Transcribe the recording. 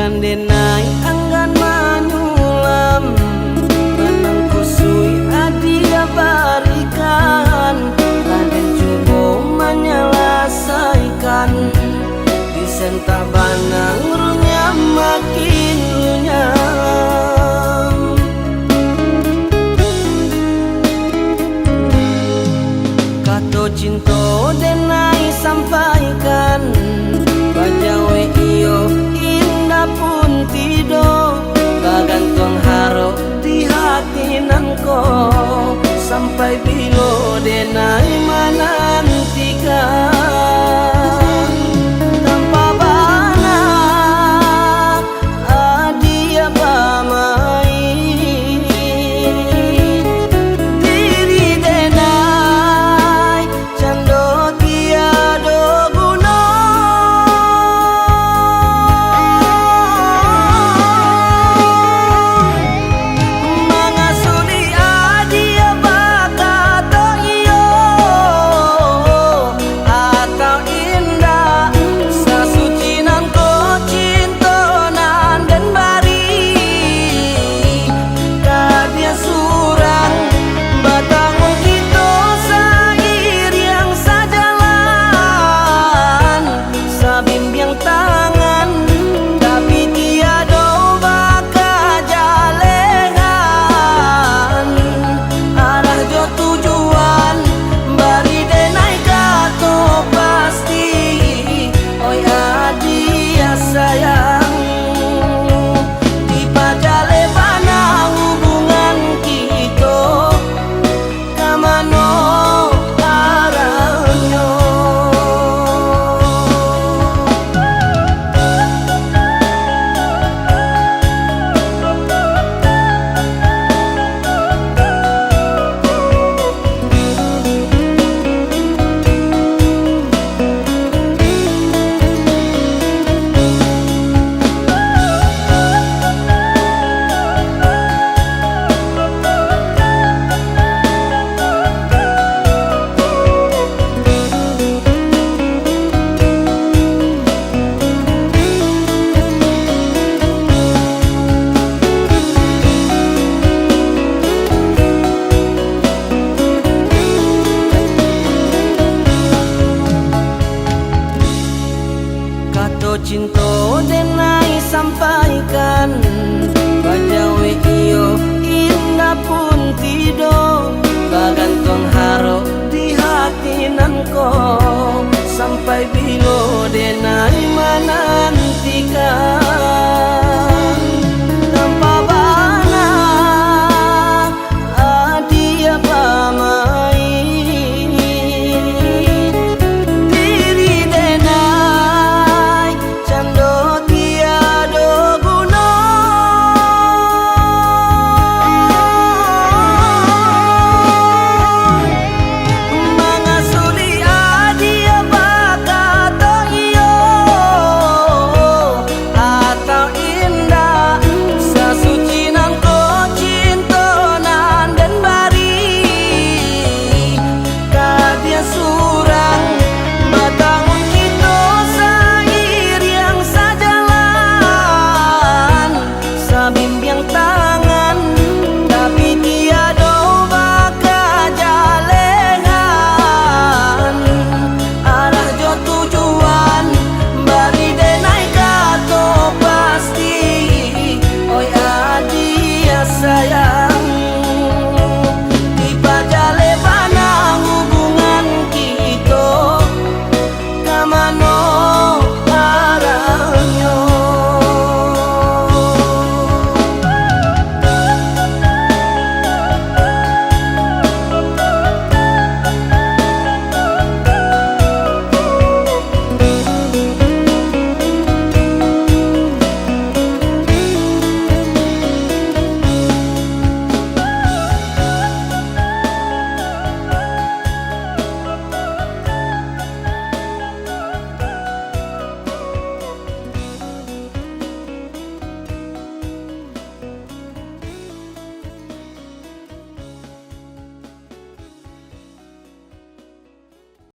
Bukan denai anggan manyulam menang kusui adia barikan Raden coba menyelesaikan disentah banang runyam makin lunyam Kato cinta denai sampaikan bajawe iyo indah pun tido bagantung haro di hati nangko sampai bilo denai menantikan tanpa bana adia pamai diri denai cando tiado guna mangasudi adia bakato iyo atau indah sasucinan ko cintonan dan bari kadia surang batangon kita sair yang sajalan sabimbiang tangan tapi tiada bakajalengan arah jo tujuan bari denai kato pasti oi adia sayang di pajale banang hubungan kita kamano arahnya Kato cinta denai sampaikan bajawe iyo indah pun tido bagantung haro di hati nangko sampai bilo denai menanti